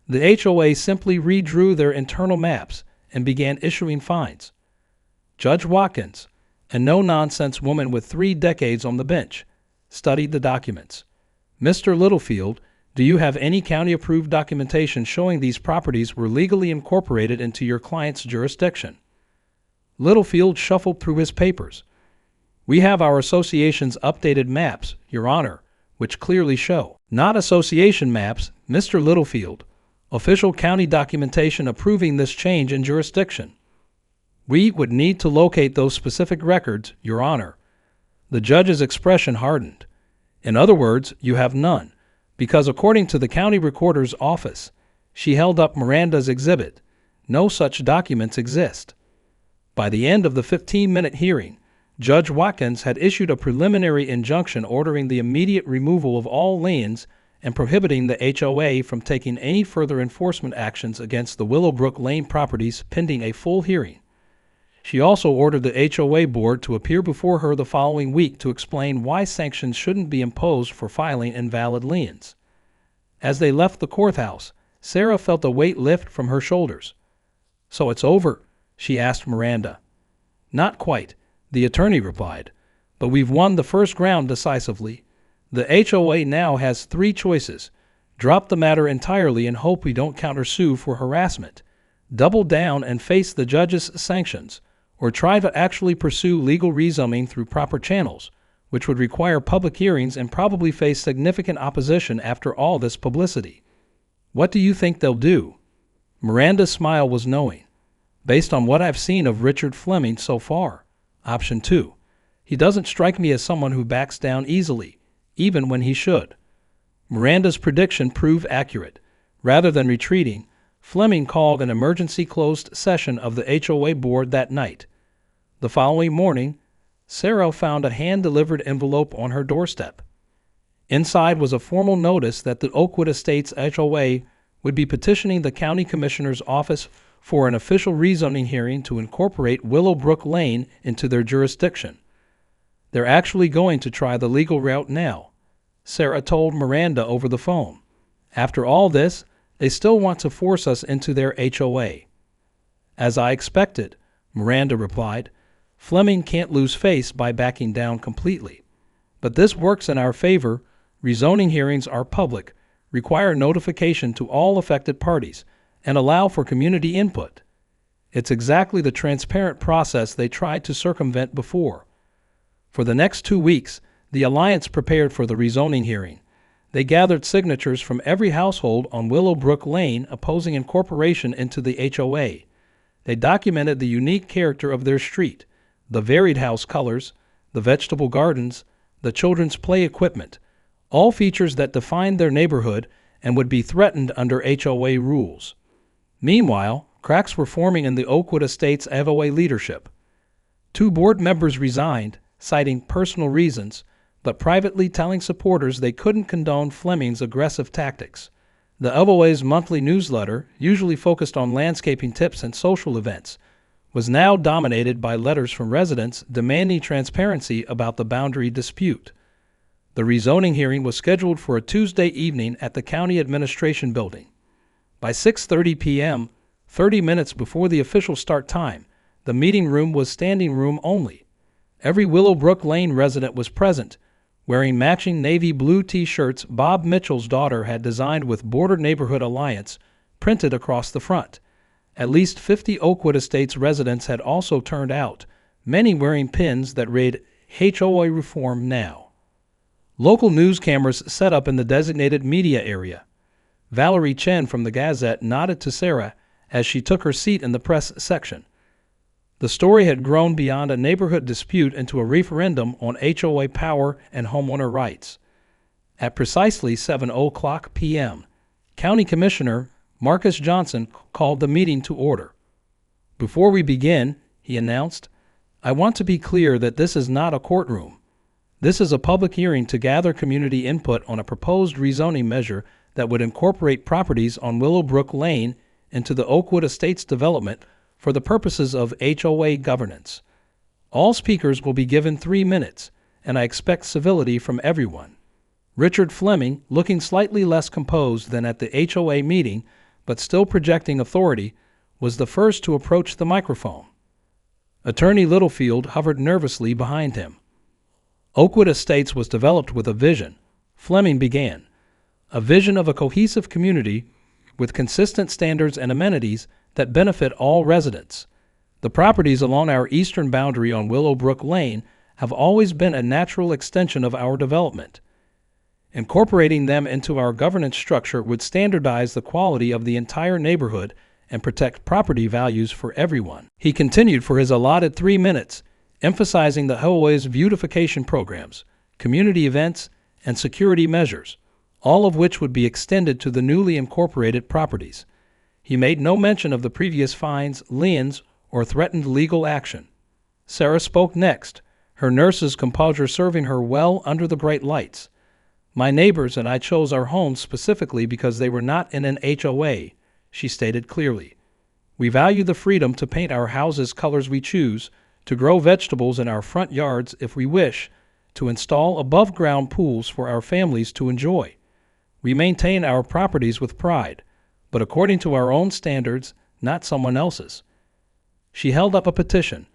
Speaker 1: The HOA simply redrew their internal maps and began issuing fines. Judge Watkins, a no-nonsense woman with 3 decades on the bench, studied the documents. Mr. Littlefield, do you have any county-approved documentation showing these properties were legally incorporated into your client's jurisdiction? Littlefield shuffled through his papers. We have our association's updated maps, Your Honor, which clearly show. Not association maps, Mr. Littlefield. Official county documentation approving this change in jurisdiction. We would need to locate those specific records, Your Honor. The judge's expression hardened. In other words, you have none. Because according to the county recorder's office, she held up Miranda's exhibit, no such documents exist. By the end of the 15-minute hearing, Judge Watkins had issued a preliminary injunction ordering the immediate removal of all liens and prohibiting the HOA from taking any further enforcement actions against the Willowbrook Lane properties pending a full hearing. She also ordered the HOA board to appear before her the following week to explain why sanctions shouldn't be imposed for filing invalid liens. As they left the courthouse, Sarah felt a weight lift from her shoulders. So it's over, she asked Miranda. Not quite, the attorney replied, but we've won the first round decisively. The HOA now has 3 choices. Drop the matter entirely and hope we don't countersue for harassment. Double down and face the judge's sanctions, or try to actually pursue legal rezoning through proper channels, which would require public hearings and probably face significant opposition after all this publicity. What do you think they'll do? Miranda's smile was knowing. Based on what I've seen of Richard Fleming so far. Option 2. He doesn't strike me as someone who backs down easily, even when he should. Miranda's prediction proved accurate. Rather than retreating, Fleming called an emergency closed session of the HOA board that night. The following morning, Sarah found a hand-delivered envelope on her doorstep. Inside was a formal notice that the Oakwood Estates HOA would be petitioning the county commissioner's office for an official rezoning hearing to incorporate Willowbrook Lane into their jurisdiction. They're actually going to try the legal route now, Sarah told Miranda over the phone. After all this, they still want to force us into their HOA. As I expected, Miranda replied. Fleming can't lose face by backing down completely. But this works in our favor. Rezoning hearings are public, require notification to all affected parties, and allow for community input. It's exactly the transparent process they tried to circumvent before. For the next 2 weeks, the Alliance prepared for the rezoning hearing. They gathered signatures from every household on Willowbrook Lane opposing incorporation into the HOA. They documented the unique character of their street, the varied house colors, the vegetable gardens, the children's play equipment, all features that defined their neighborhood and would be threatened under HOA rules. Meanwhile, cracks were forming in the Oakwood Estates HOA leadership. 2 board members resigned, citing personal reasons, but privately telling supporters they couldn't condone Fleming's aggressive tactics. The HOA's monthly newsletter, usually focused on landscaping tips and social events, was now dominated by letters from residents demanding transparency about the boundary dispute. The rezoning hearing was scheduled for a Tuesday evening at the County Administration Building. By 6:30 p.m., 30 minutes before the official start time, the meeting room was standing room only. Every Willowbrook Lane resident was present, wearing matching navy blue T-shirts Bob Mitchell's daughter had designed with Border Neighborhood Alliance printed across the front. At least 50 Oakwood Estates residents had also turned out, many wearing pins that read HOA Reform Now. Local news cameras set up in the designated media area. Valerie Chen from the Gazette nodded to Sarah as she took her seat in the press section. The story had grown beyond a neighborhood dispute into a referendum on HOA power and homeowner rights. At precisely 7:00 p.m., County Commissioner Marcus Johnson called the meeting to order. "Before we begin," he announced, "I want to be clear that this is not a courtroom. This is a public hearing to gather community input on a proposed rezoning measure that would incorporate properties on Willowbrook Lane into the Oakwood Estates development for the purposes of HOA governance. All speakers will be given 3 minutes, and I expect civility from everyone." Richard Fleming, looking slightly less composed than at the HOA meeting, but still projecting authority, was the first to approach the microphone. Attorney Littlefield hovered nervously behind him. Oakwood Estates was developed with a vision, Fleming began. A vision of a cohesive community with consistent standards and amenities that benefit all residents. The properties along our eastern boundary on Willowbrook Lane have always been a natural extension of our development. Incorporating them into our governance structure would standardize the quality of the entire neighborhood and protect property values for everyone. He continued for his allotted 3 minutes, emphasizing the HOA's beautification programs, community events, and security measures, all of which would be extended to the newly incorporated properties. He made no mention of the previous fines, liens, or threatened legal action. Sarah spoke next, her nurse's composure serving her well under the bright lights. "My neighbors and I chose our homes specifically because they were not in an HOA," she stated clearly. "We value the freedom to paint our houses colors we choose, to grow vegetables in our front yards if we wish, to install above-ground pools for our families to enjoy. We maintain our properties with pride, but according to our own standards, not someone else's." She held up a petition.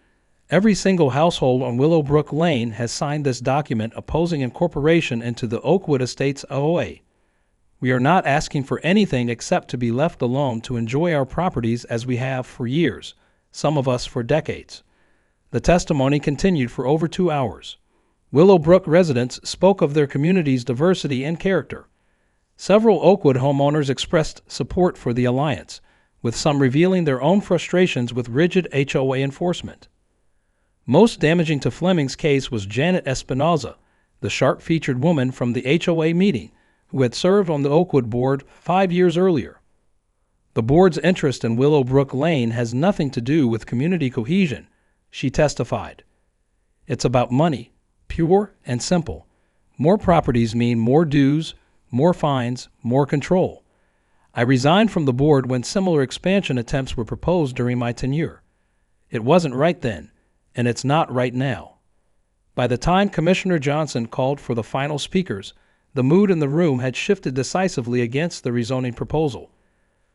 Speaker 1: "Every single household on Willowbrook Lane has signed this document opposing incorporation into the Oakwood Estates HOA. We are not asking for anything except to be left alone to enjoy our properties as we have for years, some of us for decades." The testimony continued for over 2 hours. Willowbrook residents spoke of their community's diversity and character. Several Oakwood homeowners expressed support for the alliance, with some revealing their own frustrations with rigid HOA enforcement. Most damaging to Fleming's case was Janet Espinoza, the sharp-featured woman from the HOA meeting, who had served on the Oakwood board 5 years earlier. "The board's interest in Willowbrook Lane has nothing to do with community cohesion," she testified. "It's about money, pure and simple. More properties mean more dues, more fines, more control. I resigned from the board when similar expansion attempts were proposed during my tenure. It wasn't right then, and it's not right now." By the time Commissioner Johnson called for the final speakers, the mood in the room had shifted decisively against the rezoning proposal.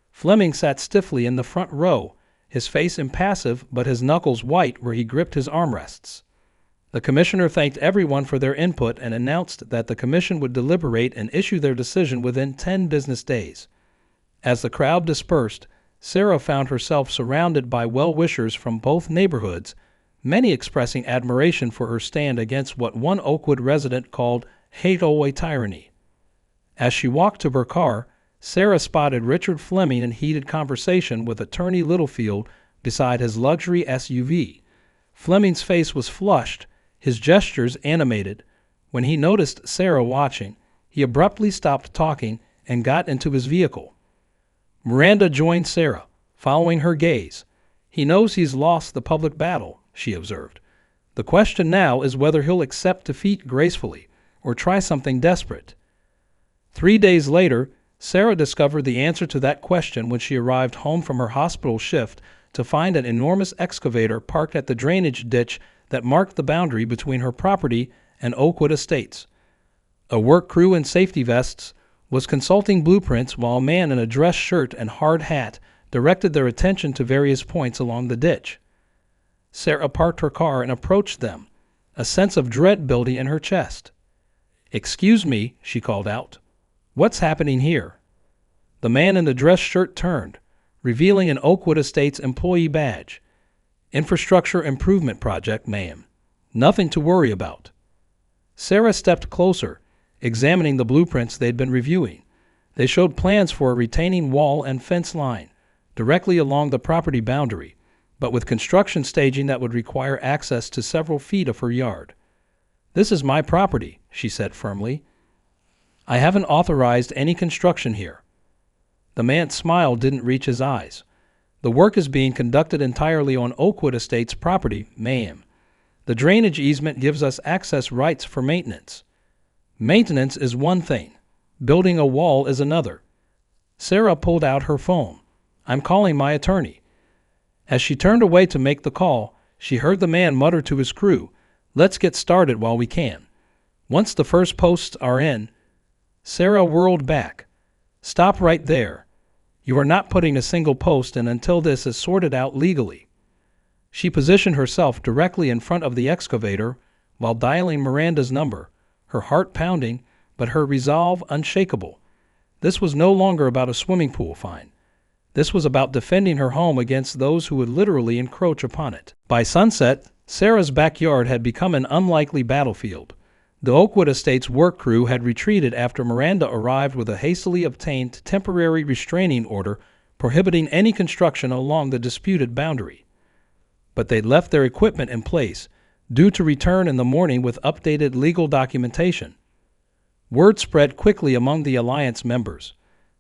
Speaker 1: Fleming sat stiffly in the front row, his face impassive but his knuckles white where he gripped his armrests. The commissioner thanked everyone for their input and announced that the commission would deliberate and issue their decision within 10 business days. As the crowd dispersed, Sarah found herself surrounded by well-wishers from both neighborhoods, many expressing admiration for her stand against what one Oakwood resident called HOA tyranny. As she walked to her car, Sarah spotted Richard Fleming in heated conversation with Attorney Littlefield beside his luxury SUV. Fleming's face was flushed, his gestures animated. When he noticed Sarah watching, he abruptly stopped talking and got into his vehicle. Miranda joined Sarah, following her gaze. "He knows he's lost the public battle," she observed. "The question now is whether he'll accept defeat gracefully or try something desperate." 3 days later, Sarah discovered the answer to that question when she arrived home from her hospital shift to find an enormous excavator parked at the drainage ditch that marked the boundary between her property and Oakwood Estates. A work crew in safety vests was consulting blueprints while a man in a dress shirt and hard hat directed their attention to various points along the ditch. Sarah parked her car and approached them, a sense of dread building in her chest. "Excuse me," she called out. "What's happening here?" The man in the dress shirt turned, revealing an Oakwood Estates employee badge. "Infrastructure Improvement Project, ma'am. Nothing to worry about." Sarah stepped closer, examining the blueprints they'd been reviewing. They showed plans for a retaining wall and fence line directly along the property boundary, but with construction staging that would require access to several feet of her yard. "This is my property," she said firmly. "I haven't authorized any construction here." The man's smile didn't reach his eyes. "The work is being conducted entirely on Oakwood Estates property, ma'am. The drainage easement gives us access rights for maintenance." "Maintenance is one thing. Building a wall is another." Sarah pulled out her phone. "I'm calling my attorney." As she turned away to make the call, she heard the man mutter to his crew, "Let's get started while we can. Once the first posts are in." Sarah whirled back. "Stop right there. You are not putting a single post in until this is sorted out legally." She positioned herself directly in front of the excavator while dialing Miranda's number, her heart pounding, but her resolve unshakable. This was no longer about a swimming pool fine. This was about defending her home against those who would literally encroach upon it. By sunset, Sarah's backyard had become an unlikely battlefield. The Oakwood Estates work crew had retreated after Miranda arrived with a hastily obtained temporary restraining order prohibiting any construction along the disputed boundary. But they'd left their equipment in place, due to return in the morning with updated legal documentation. Word spread quickly among the Alliance members.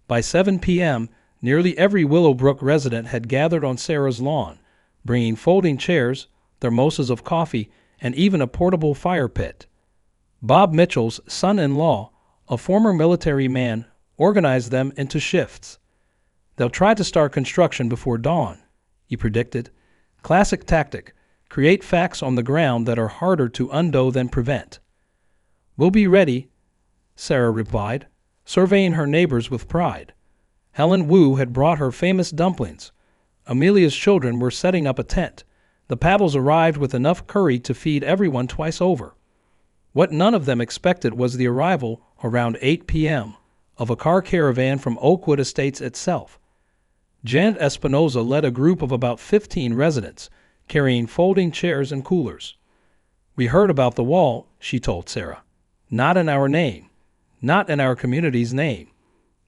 Speaker 1: By 7 p.m., nearly every Willowbrook resident had gathered on Sarah's lawn, bringing folding chairs, thermoses of coffee, and even a portable fire pit. Bob Mitchell's son-in-law, a former military man, organized them into shifts. "They'll try to start construction before dawn," he predicted. "Classic tactic. Create facts on the ground that are harder to undo than prevent." "We'll be ready," Sarah replied, surveying her neighbors with pride. Helen Wu had brought her famous dumplings. Amelia's children were setting up a tent. The paddles arrived with enough curry to feed everyone twice over. What none of them expected was the arrival, around 8 p.m., of a car caravan from Oakwood Estates itself. Janet Espinoza led a group of about 15 residents, carrying folding chairs and coolers. "We heard about the wall," she told Sarah. "Not in our name. Not in our community's name."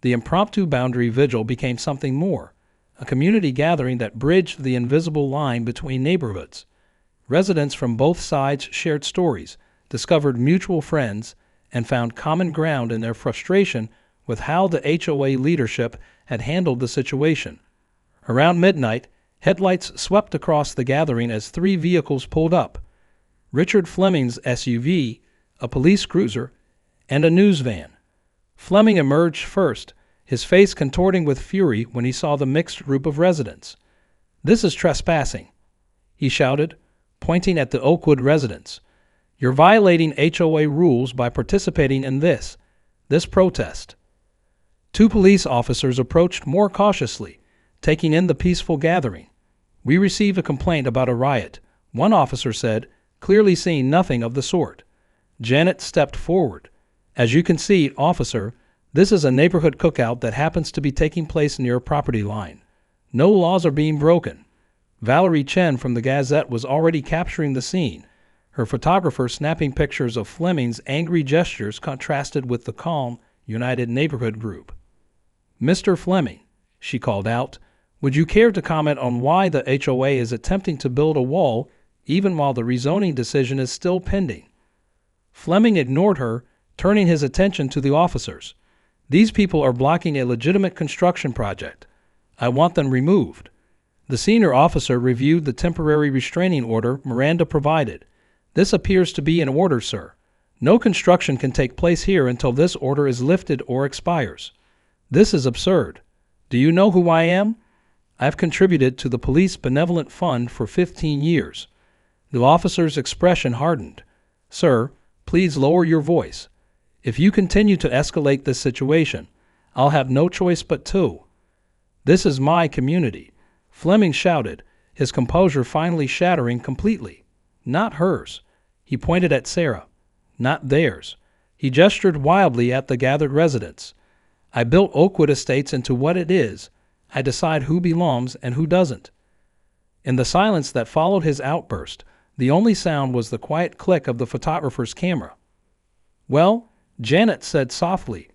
Speaker 1: The impromptu boundary vigil became something more, a community gathering that bridged the invisible line between neighborhoods. Residents from both sides shared stories, discovered mutual friends, and found common ground in their frustration with how the HOA leadership had handled the situation. Around midnight, headlights swept across the gathering as 3 vehicles pulled up: Richard Fleming's SUV, a police cruiser, and a news van. Fleming emerged first, his face contorting with fury when he saw the mixed group of residents. "This is trespassing," he shouted, pointing at the Oakwood residents. "You're violating HOA rules by participating in this protest." 2 police officers approached more cautiously, taking in the peaceful gathering. "We received a complaint about a riot," one officer said, clearly seeing nothing of the sort. Janet stepped forward. "As you can see, officer, this is a neighborhood cookout that happens to be taking place near a property line. No laws are being broken." Valerie Chen from the Gazette was already capturing the scene, her photographer snapping pictures of Fleming's angry gestures contrasted with the calm, united neighborhood group. "Mr. Fleming," she called out, "would you care to comment on why the HOA is attempting to build a wall even while the rezoning decision is still pending?" Fleming ignored her, turning his attention to the officers. "These people are blocking a legitimate construction project. I want them removed." The senior officer reviewed the temporary restraining order Miranda provided. "This appears to be in order, sir. No construction can take place here until this order is lifted or expires. This is absurd. Do you know who I am? I've contributed to the Police Benevolent Fund for 15 years. The officer's expression hardened. "Sir, please lower your voice. If you continue to escalate this situation, I'll have no choice but to. This is my community, Fleming shouted, his composure finally shattering completely. Not hers. He pointed at Sarah. Not theirs. He gestured wildly at the gathered residents. I built Oakwood Estates into what it is. I decide who belongs and who doesn't. In the silence that followed his outburst, the only sound was the quiet click of the photographer's camera. Well, Janet said softly,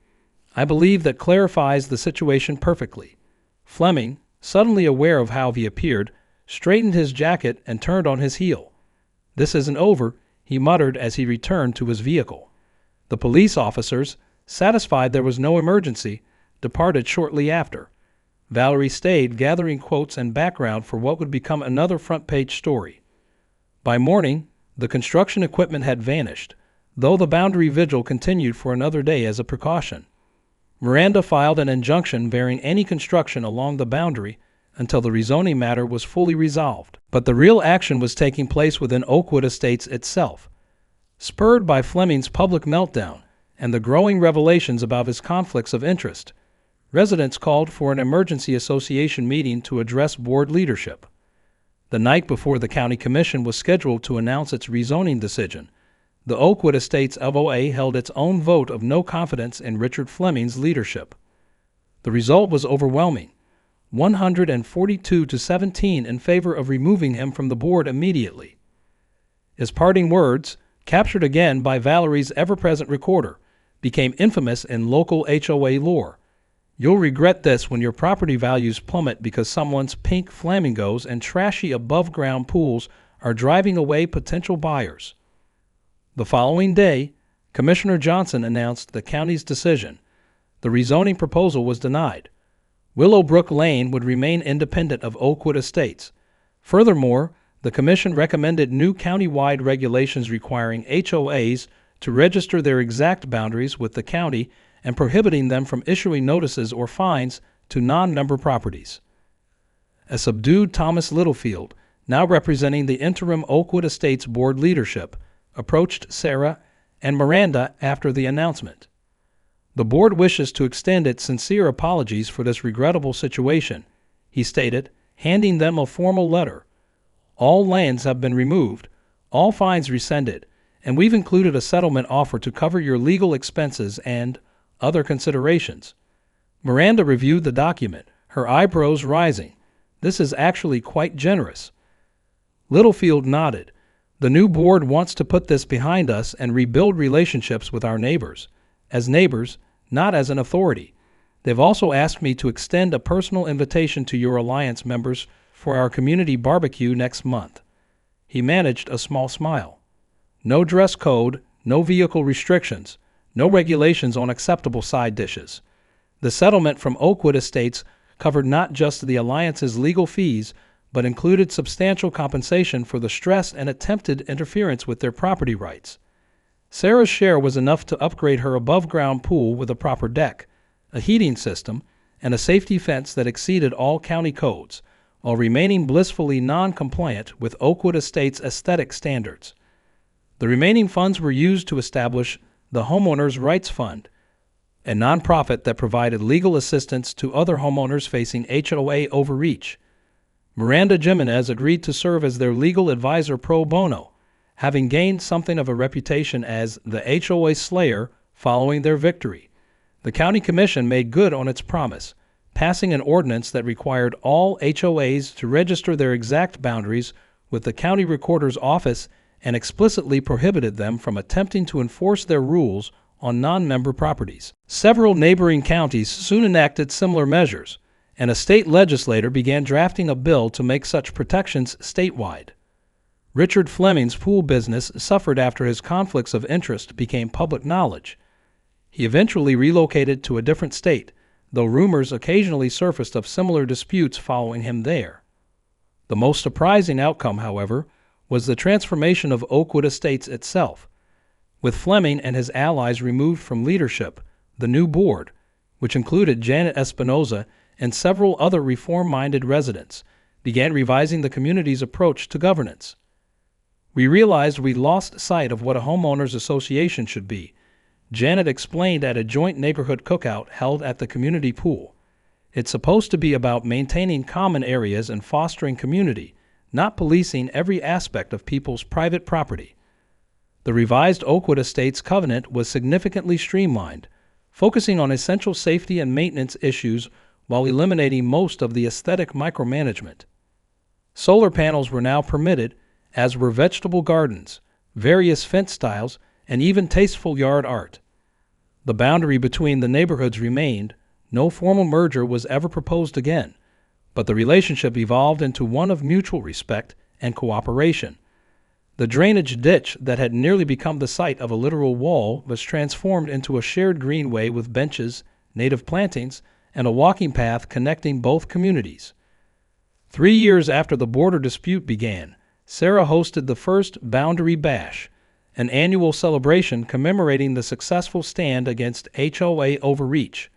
Speaker 1: I believe that clarifies the situation perfectly. Fleming, suddenly aware of how he appeared, straightened his jacket and turned on his heel. This isn't over, he muttered as he returned to his vehicle. The police officers, satisfied there was no emergency, departed shortly after. Valerie stayed, gathering quotes and background for what would become another front-page story. By morning, the construction equipment had vanished, though the boundary vigil continued for another day as a precaution. Miranda filed an injunction barring any construction along the boundary until the rezoning matter was fully resolved. But the real action was taking place within Oakwood Estates itself. Spurred by Fleming's public meltdown and the growing revelations about his conflicts of interest, residents called for an emergency association meeting to address board leadership. The night before the county commission was scheduled to announce its rezoning decision, the Oakwood Estates HOA held its own vote of no confidence in Richard Fleming's leadership. The result was overwhelming, 142 to 17 in favor of removing him from the board immediately. His parting words, captured again by Valerie's ever-present recorder, became infamous in local HOA lore. You'll regret this when your property values plummet because someone's pink flamingos and trashy above-ground pools are driving away potential buyers. The following day, Commissioner Johnson announced the county's decision. The rezoning proposal was denied. Willowbrook Lane would remain independent of Oakwood Estates. Furthermore, the commission recommended new county-wide regulations requiring HOAs to register their exact boundaries with the county and prohibiting them from issuing notices or fines to non-member properties. A subdued Thomas Littlefield, now representing the interim Oakwood Estates board leadership, approached Sarah and Miranda after the announcement. The board wishes to extend its sincere apologies for this regrettable situation, he stated, handing them a formal letter. All lands have been removed, all fines rescinded, and we've included a settlement offer to cover your legal expenses and other considerations. Miranda reviewed the document, her eyebrows rising. This is actually quite generous. Littlefield nodded. The new board wants to put this behind us and rebuild relationships with our neighbors. As neighbors, not as an authority. They've also asked me to extend a personal invitation to your alliance members for our community barbecue next month. He managed a small smile. No dress code, no vehicle restrictions, no regulations on acceptable side dishes. The settlement from Oakwood Estates covered not just the alliance's legal fees, but included substantial compensation for the stress and attempted interference with their property rights. Sarah's share was enough to upgrade her above-ground pool with a proper deck, a heating system, and a safety fence that exceeded all county codes, while remaining blissfully non-compliant with Oakwood Estates' aesthetic standards. The remaining funds were used to establish the Homeowners' Rights Fund, a nonprofit that provided legal assistance to other homeowners facing HOA overreach. Miranda Jimenez agreed to serve as their legal advisor pro bono, having gained something of a reputation as the HOA Slayer following their victory. The county commission made good on its promise, passing an ordinance that required all HOAs to register their exact boundaries with the county recorder's office and explicitly prohibited them from attempting to enforce their rules on non-member properties. Several neighboring counties soon enacted similar measures, and a state legislator began drafting a bill to make such protections statewide. Richard Fleming's pool business suffered after his conflicts of interest became public knowledge. He eventually relocated to a different state, though rumors occasionally surfaced of similar disputes following him there. The most surprising outcome, however, was the transformation of Oakwood Estates itself. With Fleming and his allies removed from leadership, the new board, which included Janet Espinoza and several other reform-minded residents, began revising the community's approach to governance. We realized we lost sight of what a homeowners association should be, Janet explained at a joint neighborhood cookout held at the community pool. It's supposed to be about maintaining common areas and fostering community, not policing every aspect of people's private property. The revised Oakwood Estates covenant was significantly streamlined, focusing on essential safety and maintenance issues while eliminating most of the aesthetic micromanagement. Solar panels were now permitted, as were vegetable gardens, various fence styles, and even tasteful yard art. The boundary between the neighborhoods remained. No formal merger was ever proposed again, but the relationship evolved into one of mutual respect and cooperation. The drainage ditch that had nearly become the site of a literal wall was transformed into a shared greenway with benches, native plantings, and a walking path connecting both communities. 3 years after the border dispute began, Sarah hosted the first Boundary Bash, an annual celebration commemorating the successful stand against HOA overreach.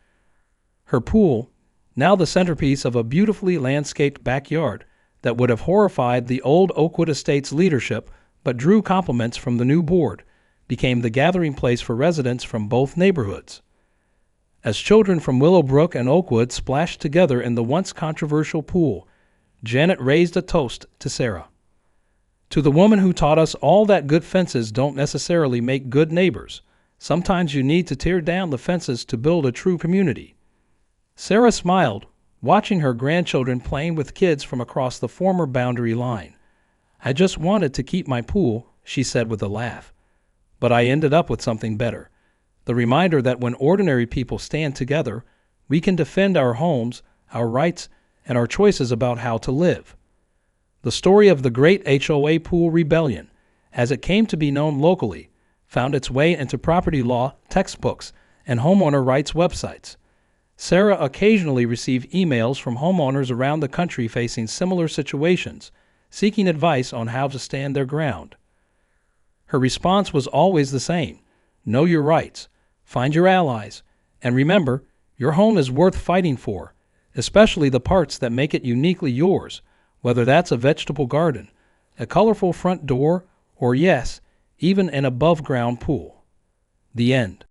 Speaker 1: Her pool, now the centerpiece of a beautifully landscaped backyard that would have horrified the old Oakwood Estates leadership but drew compliments from the new board, became the gathering place for residents from both neighborhoods. As children from Willowbrook and Oakwood splashed together in the once controversial pool, Janet raised a toast to Sarah. To the woman who taught us all that good fences don't necessarily make good neighbors. Sometimes you need to tear down the fences to build a true community. Sarah smiled, watching her grandchildren playing with kids from across the former boundary line. I just wanted to keep my pool, she said with a laugh. But I ended up with something better. The reminder that when ordinary people stand together, we can defend our homes, our rights, and our choices about how to live. The story of the Great HOA Pool Rebellion, as it came to be known locally, found its way into property law textbooks and homeowner rights websites. Sarah occasionally received emails from homeowners around the country facing similar situations, seeking advice on how to stand their ground. Her response was always the same: know your rights, find your allies, and remember, your home is worth fighting for, especially the parts that make it uniquely yours, whether that's a vegetable garden, a colorful front door, or yes, even an above-ground pool. The end.